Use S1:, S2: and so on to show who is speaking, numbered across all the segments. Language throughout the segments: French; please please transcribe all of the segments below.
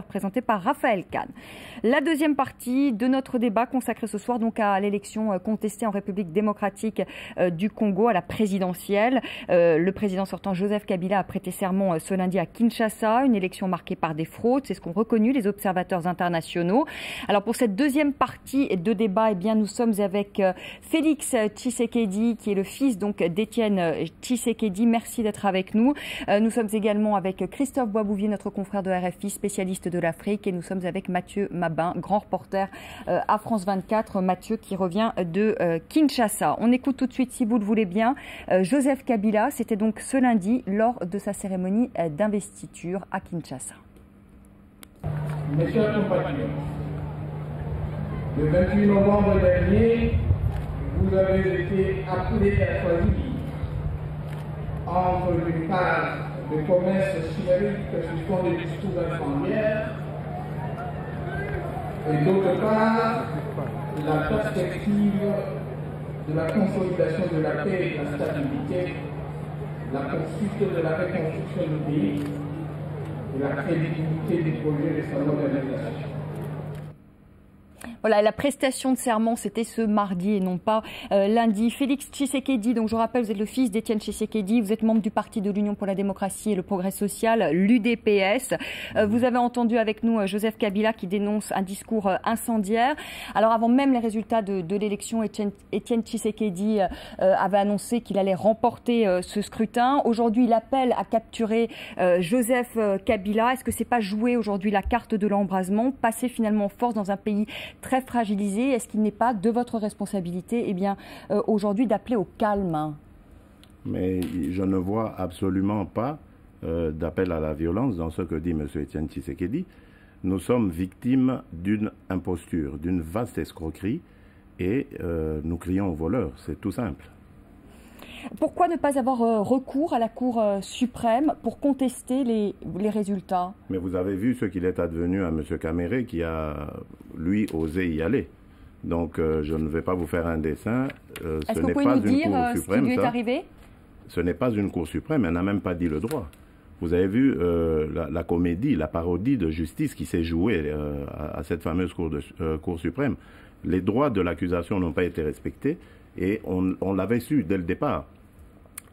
S1: présenté par Raphaël Kahn. La deuxième partie de notre débat consacrée ce soir donc à l'élection contestée en République démocratique du Congo à la présidentielle. Le président sortant Joseph Kabila a prêté serment ce lundi à Kinshasa, une élection marquée par des fraudes, c'est ce qu'ont reconnu les observateurs internationaux. Alors pour cette deuxième partie de débat, eh bien nous sommes avec Félix Tshisekedi qui est le fils donc d'Étienne Tshisekedi. Merci d'être avec nous. Nous sommes également avec Christophe Boisbouvier, notre confrère de RFI, spécialiste de l'Afrique, et nous sommes avec Mathieu Mabin, grand reporter à France 24. Mathieu qui revient de Kinshasa. On écoute tout de suite, si vous le voulez bien, Joseph Kabila. C'était donc ce lundi lors de sa cérémonie d'investiture à Kinshasa.
S2: Mes chers compatriotes, le 28 novembre dernier, vous avez été appelés à choisir entre une part de commerce chimérique sur fond de discours incendiaires et d'autre part la perspective de la consolidation de la paix et de la stabilité, la poursuite de la reconstruction du pays et la crédibilité du projet de sa modernisation.
S1: Voilà, la prestation de serment, c'était ce mardi et non pas lundi. Félix Tshisekedi, donc je rappelle, vous êtes le fils d'Étienne Tshisekedi, vous êtes membre du Parti de l'Union pour la démocratie et le progrès social, l'UDPS. Vous avez entendu avec nous Joseph Kabila qui dénonce un discours incendiaire. Alors avant même les résultats de l'élection, Étienne Tshisekedi avait annoncé qu'il allait remporter ce scrutin. Aujourd'hui, il appelle à capturer Joseph Kabila. Est-ce que c'est pas jouer aujourd'hui la carte de l'embrasement, passer finalement en force dans un pays très fragilisé? Est-ce qu'il n'est pas de votre responsabilité aujourd'hui d'appeler au calme?
S3: Mais je ne vois absolument pas d'appel à la violence dans ce que dit M. Étienne Tshisekedi. Nous sommes victimes d'une imposture, d'une vaste escroquerie et nous crions au voleur, c'est tout simple.
S1: Pourquoi ne pas avoir recours à la Cour suprême pour contester les résultats? Mais
S3: vous avez vu ce qu'il est advenu à M. Kamere qui a, lui, osé y aller. Donc je ne vais pas vous faire un dessin.
S1: Est-ce que vous pouvez nous dire ce qui lui est arrivé?
S3: Ce n'est pas une Cour suprême, elle n'a même pas dit le droit. Vous avez vu la comédie, la parodie de justice qui s'est jouée à cette fameuse Cour suprême. Les droits de l'accusation n'ont pas été respectés et on l'avait su dès le départ.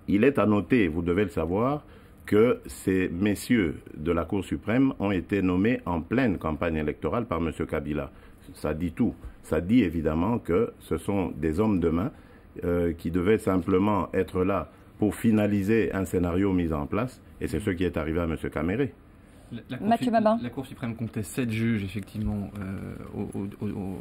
S3: Il est à noter, vous devez le savoir, que ces messieurs de la Cour suprême ont été nommés en pleine campagne électorale par M. Kabila. Ça dit tout. Ça dit évidemment que ce sont des hommes de main qui devaient simplement être là pour finaliser un scénario mis en place. Et c'est ce qui est arrivé à M. Kamere.
S1: La
S4: Cour suprême comptait 7 juges, effectivement,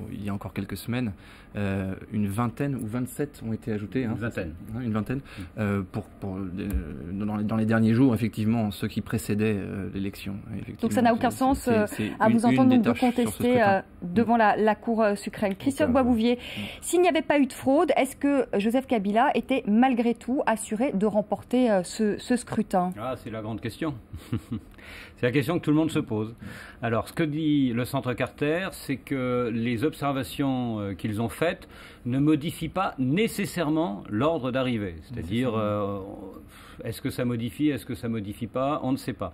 S4: il y a encore quelques semaines. Une vingtaine ou 27 ont été ajoutés. Une vingtaine. Dans les derniers jours, effectivement, ceux qui précédaient l'élection.
S1: Donc ça n'a aucun sens à vous entendre de contester devant la Cour suprême. Christophe Boisbouvier, s'il n'y avait pas eu de fraude, est-ce que Joseph Kabila était malgré tout assuré de remporter ce scrutin?
S5: C'est la grande question. C'est la question que tout le monde se pose. Alors, ce que dit le Centre Carter, c'est que les observations qu'ils ont faites ne modifient pas nécessairement l'ordre d'arrivée. C'est-à-dire, est-ce que ça modifie, est-ce que ça modifie pas, on ne sait pas.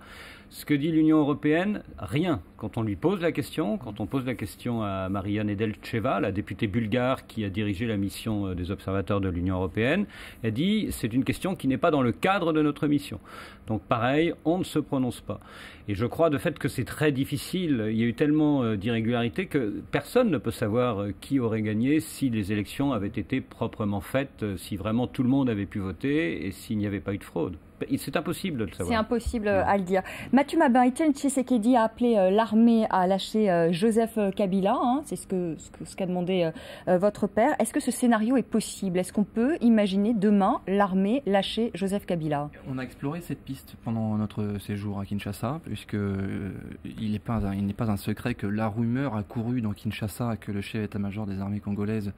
S5: Ce que dit l'Union européenne, rien. Quand on lui pose la question, quand on pose la question à Maria Nedelcheva, la députée bulgare qui a dirigé la mission des observateurs de l'Union européenne, elle dit c'est une question qui n'est pas dans le cadre de notre mission. Donc pareil, on ne se prononce pas. Et je crois de fait que c'est très difficile. Il y a eu tellement d'irrégularités que personne ne peut savoir qui aurait gagné si les élections avaient été proprement faites, si vraiment tout le monde avait pu voter et s'il n'y avait pas eu de fraude. C'est impossible de le savoir.
S1: C'est impossible à le dire. Mathieu Mabin, Étienne Tshisekedi a appelé l'armée à lâcher Joseph Kabila. C'est ce qu'a demandé votre père. Est-ce que ce scénario est possible? Est-ce qu'on peut imaginer demain l'armée lâcher Joseph Kabila?
S4: On a exploré cette piste pendant notre séjour à Kinshasa, puisqu'il n'est pas un secret que la rumeur a couru dans Kinshasa que le chef d'état-major des armées congolaises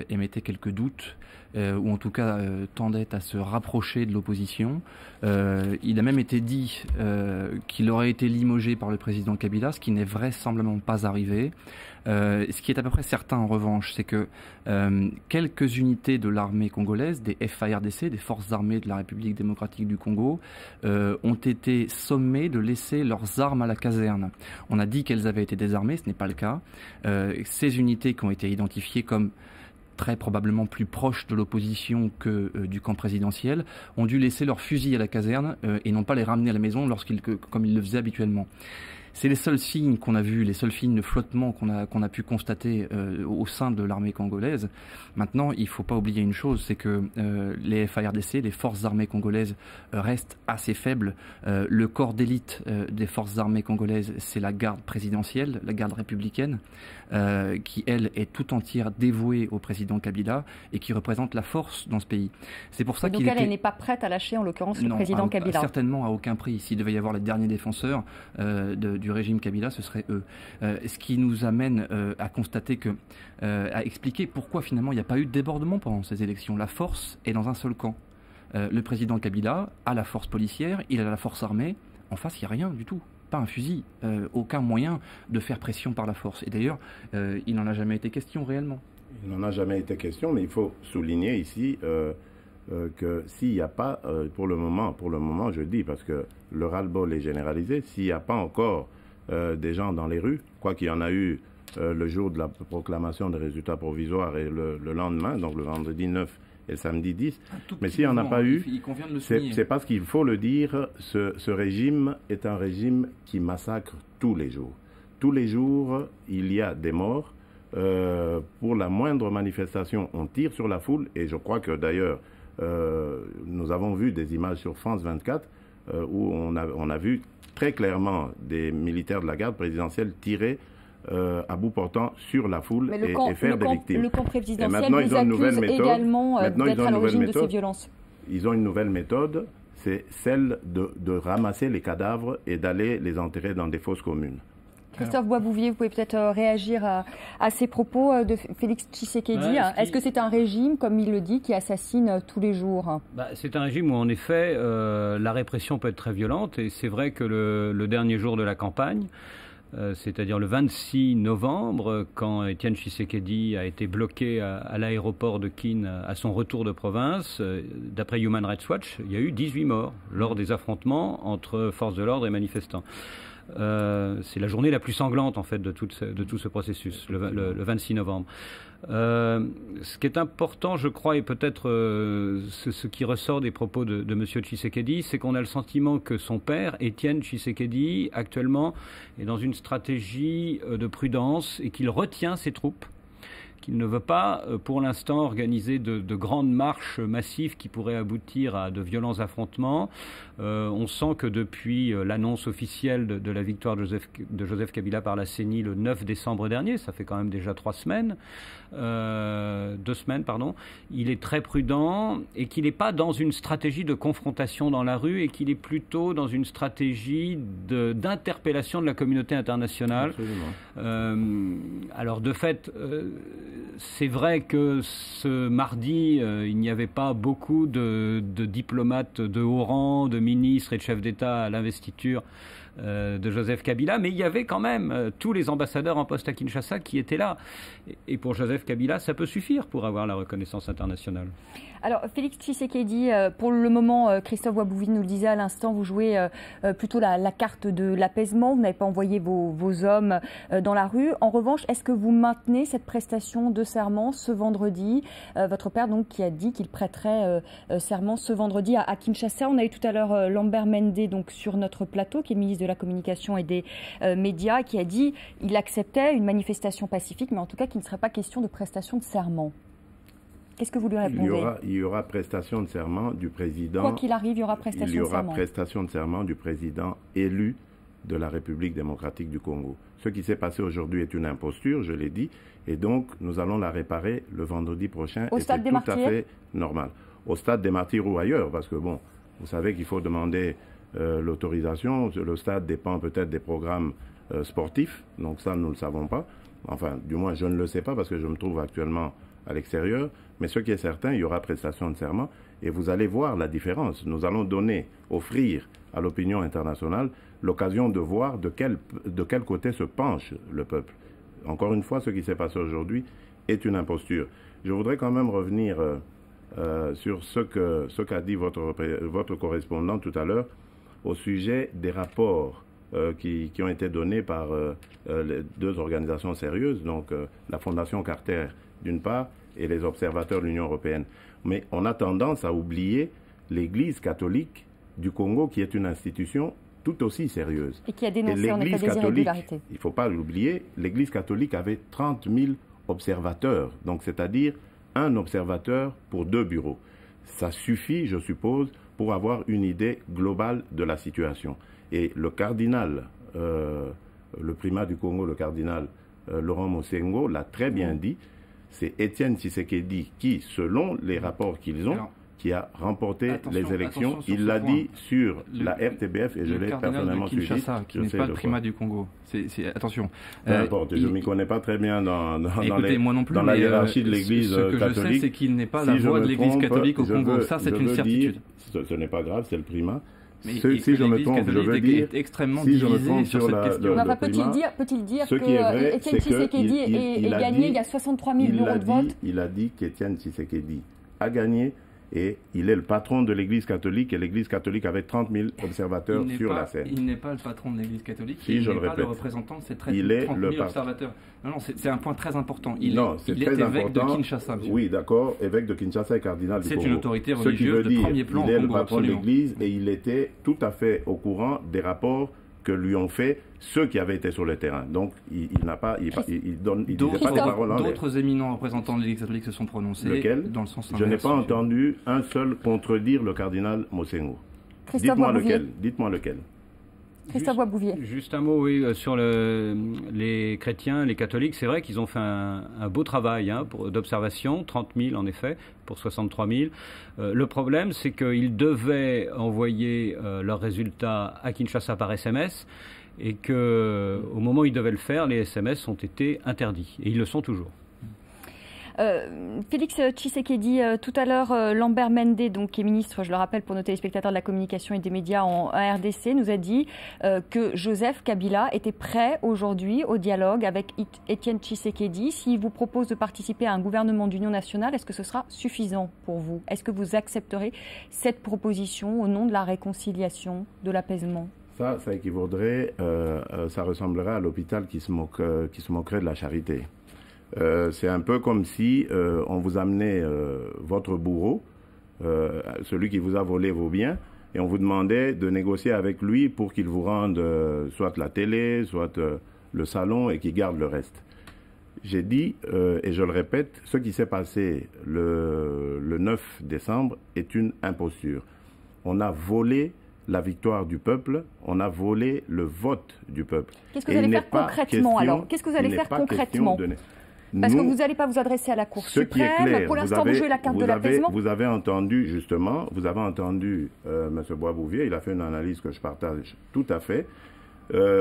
S4: émettait quelques doutes, ou en tout cas tendait à se rapprocher de l'opposition. élections. Il a même été dit qu'il aurait été limogé par le président Kabila, ce qui n'est vraisemblablement pas arrivé. Ce qui est à peu près certain en revanche, c'est que quelques unités de l'armée congolaise, des FARDC, des forces armées de la République démocratique du Congo, ont été sommées de laisser leurs armes à la caserne. On a dit qu'elles avaient été désarmées, ce n'est pas le cas. Ces unités qui ont été identifiées comme très probablement plus proches de l'opposition que du camp présidentiel, ont dû laisser leurs fusils à la caserne et non pas les ramener à la maison comme ils le faisaient habituellement. C'est les seuls signes qu'on a vus, les seuls signes de flottement qu'on a pu constater au sein de l'armée congolaise. Maintenant, il ne faut pas oublier une chose, c'est que les FARDC, les forces armées congolaises, restent assez faibles. Le corps d'élite des forces armées congolaises, c'est la garde présidentielle, la garde républicaine, qui, elle, est tout entière dévouée au président Kabila et qui représente la force dans ce pays. C'est pour ça
S1: qu'il elle n'est pas prête à lâcher, en l'occurrence, le président Kabila.
S4: Certainement à aucun prix. S'il devait y avoir les derniers défenseurs du régime Kabila, ce serait eux. Ce qui nous amène à constater à expliquer pourquoi finalement il n'y a pas eu de débordement pendant ces élections. La force est dans un seul camp. Le président Kabila a la force policière, il a la force armée. En face, il n'y a rien du tout. Pas un fusil, aucun moyen de faire pression par la force. Et d'ailleurs, il n'en a jamais été question réellement.
S3: Il n'en a jamais été question, mais il faut souligner ici que s'il n'y a pas, pour le moment, je dis, parce que le ras-le-bol est généralisé, s'il n'y a pas encore des gens dans les rues, quoi qu'il y en a eu le jour de la proclamation des résultats provisoires et le lendemain, donc le vendredi 9 et le samedi 10, mais s'il n'y en a pas eu, c'est parce qu'il faut le dire, ce régime est un régime qui massacre tous les jours. Tous les jours, il y a des morts. Pour la moindre manifestation, on tire sur la foule, et je crois que d'ailleurs, nous avons vu des images sur France 24 où on a vu très clairement des militaires de la garde présidentielle tirer à bout portant sur la foule et faire des victimes.
S1: Le camp présidentiel vous accuse également d'être à l'origine de ces violences.
S3: Ils ont une nouvelle méthode, c'est celle de ramasser les cadavres et d'aller les enterrer dans des fosses communes.
S1: Christophe Boisbouvier, vous pouvez peut-être réagir à ces propos de Félix Tshisekedi. Est-ce que c'est un régime, comme il le dit, qui assassine tous les jours?
S5: C'est un régime où, en effet, la répression peut être très violente. Et c'est vrai que le dernier jour de la campagne, c'est-à-dire le 26 novembre, quand Étienne Tshisekedi a été bloqué à l'aéroport de Kin à son retour de province, d'après Human Rights Watch, il y a eu 18 morts lors des affrontements entre forces de l'ordre et manifestants. C'est la journée la plus sanglante en fait de tout ce processus, le 26 novembre. Ce qui est important, je crois, et peut-être ce qui ressort des propos de M. Tshisekedi, c'est qu'on a le sentiment que son père, Étienne Tshisekedi, actuellement est dans une stratégie de prudence et qu'il retient ses troupes, qu'il ne veut pas, pour l'instant, organiser de grandes marches massives qui pourraient aboutir à de violents affrontements. On sent que depuis l'annonce officielle de la victoire de Joseph Kabila par la CENI le 9 décembre dernier, ça fait quand même déjà 2 semaines, il est très prudent et qu'il n'est pas dans une stratégie de confrontation dans la rue et qu'il est plutôt dans une stratégie d'interpellation de la communauté internationale. Alors de fait, c'est vrai que ce mardi, il n'y avait pas beaucoup de diplomates de haut rang, de ministres et de chefs d'État à l'investiture de Joseph Kabila, mais il y avait quand même tous les ambassadeurs en poste à Kinshasa qui étaient là. Et pour Joseph Kabila, ça peut suffire pour avoir la reconnaissance internationale.
S1: Alors, Félix Tshisekedi, pour le moment, Christophe Boisbouvier nous le disait à l'instant, vous jouez plutôt la carte de l'apaisement, vous n'avez pas envoyé vos hommes dans la rue. En revanche, est-ce que vous maintenez cette prestation de serment ce vendredi? Votre père, donc, qui a dit qu'il prêterait serment ce vendredi à Kinshasa. On a eu tout à l'heure Lambert Mende, donc, sur notre plateau, qui est ministre de la Communication et des Médias, qui a dit qu'il acceptait une manifestation pacifique, mais en tout cas qu'il ne serait pas question de prestation de serment. Qu'est-ce que vous lui répondez?
S3: Il y aura prestation de serment du président.
S1: Quoi qu'il arrive, il y aura prestation de serment.
S3: Il y aura prestation de serment du président élu de la République démocratique du Congo. Ce qui s'est passé aujourd'hui est une imposture, je l'ai dit, et donc nous allons la réparer le vendredi prochain.
S1: Au stade des Martyrs ?
S3: C'est tout à fait normal. Au stade des Martyrs ou ailleurs, parce que bon, vous savez qu'il faut demander l'autorisation. Le stade dépend peut-être des programmes sportifs, donc ça nous ne le savons pas. Enfin, du moins je ne le sais pas parce que je me trouve actuellement à l'extérieur, mais ce qui est certain, il y aura prestation de serment Et vous allez voir la différence. Nous allons offrir à l'opinion internationale l'occasion de voir de quel côté se penche le peuple. Encore une fois, ce qui s'est passé aujourd'hui est une imposture. Je voudrais quand même revenir sur ce qu'a dit votre correspondant tout à l'heure au sujet des rapports qui ont été donnés par les deux organisations sérieuses, donc la Fondation Carter d'une part et les observateurs de l'Union européenne. Mais on a tendance à oublier l'Église catholique du Congo, qui est une institution tout aussi sérieuse.
S1: Et qui a dénoncé en effet des irrégularités.
S3: Il ne faut pas l'oublier, l'Église catholique avait 30 000 observateurs, donc c'est-à-dire un observateur pour 2 bureaux. Ça suffit, je suppose, pour avoir une idée globale de la situation. Et le cardinal, le primat du Congo, le cardinal Laurent Mosengo, l'a très bien dit, c'est Étienne Tshisekedi qui, selon les rapports qu'ils ont, qui a remporté les élections. Il l'a dit sur la RTBF et je l'ai personnellement suivi.
S4: Qui n'est pas le primat du Congo. Attention.
S3: Peu importe, je ne m'y connais pas très bien dans
S4: la
S3: hiérarchie de l'Église catholique.
S4: Ce que je sais, c'est qu'il n'est pas la voix de l'Église catholique au Congo. Ça, c'est une certitude.
S3: Ce n'est pas grave, c'est le primat.
S4: Mais si je me trompe, je veux dire, extrêmement divisé sur cette question.
S1: Peut-il dire que Étienne Tshisekedi est gagné, il y a 63 000 bureaux de vote?
S3: Il a dit qu'Étienne Tshisekedi a gagné et il est le patron de l'Église catholique et l'Église catholique avait 30 000 observateurs sur la scène.
S4: Il n'est pas le patron de l'Église catholique,
S3: il n'est
S4: pas le représentant de ces 30 000 observateurs. Non, c'est un point très important. Il est évêque de Kinshasa. Monsieur.
S3: Oui, d'accord, évêque de Kinshasa et cardinal du Congo.
S4: C'est une autorité religieuse de premier plan au Congo.
S3: Il est le patron de l'Église et il était tout à fait au courant des rapports que lui ont fait ceux qui avaient été sur le terrain. Donc, il n'a pas, il disait pas des paroles en l'air.
S4: D'autres éminents représentants de l'Église catholique se sont prononcés.
S3: Lequel?
S4: Dans le sens
S3: inverse. Je n'ai pas entendu un seul contredire le cardinal Mosengo. Dites-moi lequel. Dites-moi lequel.
S1: Christophe Boisbouvier.
S5: Juste un mot sur les chrétiens, les catholiques. C'est vrai qu'ils ont fait un beau travail d'observation, 30 000 en effet, pour 63 000. Le problème, c'est qu'ils devaient envoyer leurs résultats à Kinshasa par SMS et qu'au moment où ils devaient le faire, les SMS ont été interdits. Et ils le sont toujours.
S1: Félix Tshisekedi, tout à l'heure, Lambert Mende, donc, qui est ministre, je le rappelle pour nos téléspectateurs, de la communication et des médias en RDC, nous a dit que Joseph Kabila était prêt aujourd'hui au dialogue avec Étienne Tshisekedi. S'il vous propose de participer à un gouvernement d'union nationale, est-ce que ce sera suffisant pour vous? Est-ce que vous accepterez cette proposition au nom de la réconciliation, de l'apaisement?
S3: Ça équivaudrait, ça ressemblerait à l'hôpital qui se moquerait de la charité. C'est un peu comme si on vous amenait votre bourreau, celui qui vous a volé vos biens, et on vous demandait de négocier avec lui pour qu'il vous rende soit la télé, soit le salon et qu'il garde le reste. J'ai dit, et je le répète, ce qui s'est passé le 9 décembre est une imposture. On a volé la victoire du peuple, on a volé le vote du peuple.
S1: Qu'est-ce que vous allez faire concrètement alors? Qu'est-ce que vous allez faire concrètement? Parce que vous n'allez pas vous adresser à la Cour suprême. Pour l'instant, vous jouez la carte de l'apaisement.
S3: Vous avez entendu, justement, M. Boisbouvier, il a fait une analyse que je partage tout à fait.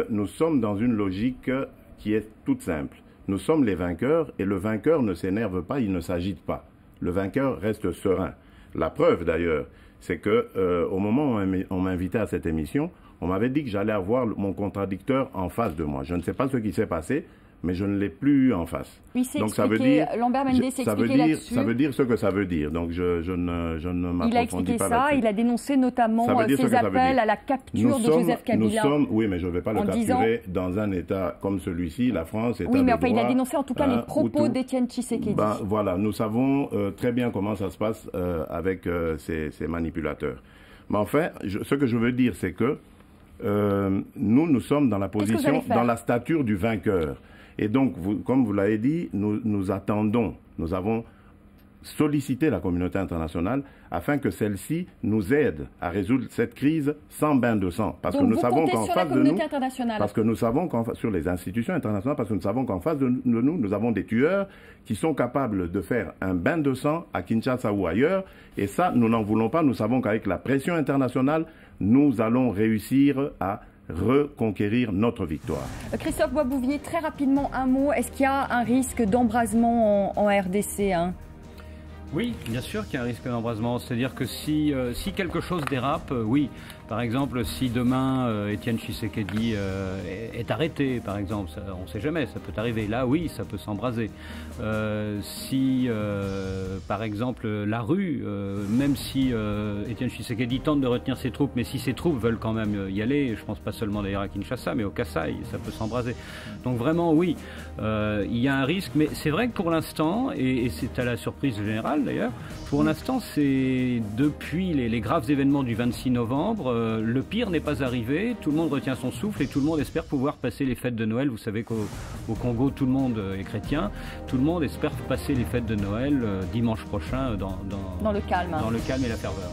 S3: Nous sommes dans une logique qui est toute simple. Nous sommes les vainqueurs et le vainqueur ne s'énerve pas, il ne s'agite pas. Le vainqueur reste serein. La preuve, d'ailleurs, c'est qu'au moment où on m'invitait à cette émission, on m'avait dit que j'allais avoir mon contradicteur en face de moi. Je ne sais pas ce qui s'est passé, mais je ne l'ai plus eu en face.
S1: Oui, donc ça veut dire, Lambert Mende s'est expliqué là-dessus.
S3: Ça veut dire ce que ça veut dire. Donc je ne m'approfondis pas.
S1: Il a expliqué ça, il a dénoncé notamment ses appels à la capture de Joseph Kabila.
S3: Oui, mais je ne vais pas le capturer dans un État comme celui-ci, la France, État de droit.
S1: Oui, mais enfin, il a dénoncé en tout cas les propos d'Étienne Tshisekedi.
S3: Voilà, nous savons très bien comment ça se passe avec ces manipulateurs. Mais enfin, ce que je veux dire, c'est que nous sommes dans la position, dans la stature du vainqueur. Et donc, comme vous l'avez dit, nous attendons, nous avons sollicité la communauté internationale afin que celle-ci nous aide à résoudre cette crise sans bain de sang. Parce que nous savons qu'en face de nous, parce que nous savons sur les institutions internationales, parce que nous savons qu'en face de nous, nous avons des tueurs qui sont capables de faire un bain de sang à Kinshasa ou ailleurs. Et ça, nous n'en voulons pas. Nous savons qu'avec la pression internationale, nous allons réussir à reconquérir notre victoire.
S1: Christophe Boisbouvier, très rapidement un mot. Est-ce qu'il y a un risque d'embrasement en RDC
S5: Oui, bien sûr qu'il y a un risque d'embrasement. C'est-à-dire que si quelque chose dérape, oui. Par exemple, si demain Étienne Tshisekedi est arrêté, par exemple, ça, on ne sait jamais, ça peut arriver. Là, oui, ça peut s'embraser. Si, par exemple, la rue, même si Étienne Tshisekedi tente de retenir ses troupes, mais si ses troupes veulent quand même y aller, je ne pense pas seulement d'ailleurs à Kinshasa, mais au Kasaï, ça peut s'embraser. Donc vraiment, oui, il y a un risque. Mais c'est vrai que pour l'instant, et c'est à la surprise générale d'ailleurs, pour l'instant, c'est depuis les graves événements du 26 novembre, le pire n'est pas arrivé, tout le monde retient son souffle et tout le monde espère pouvoir passer les fêtes de Noël. Vous savez qu'au Congo, tout le monde est chrétien, tout le monde espère passer les fêtes de Noël dimanche prochain dans le calme. Dans le calme et la ferveur.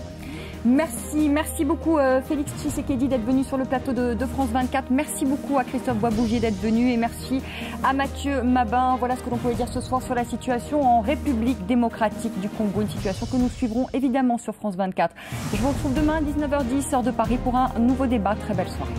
S1: Merci beaucoup Félix Tshisekedi d'être venu sur le plateau de France 24. Merci beaucoup à Christophe Boisbougier d'être venu et merci à Mathieu Mabin. Voilà ce que l'on pouvait dire ce soir sur la situation en République démocratique du Congo, une situation que nous suivrons évidemment sur France 24. Je vous retrouve demain à 19h10 heure de Paris pour un nouveau débat. Très belle soirée.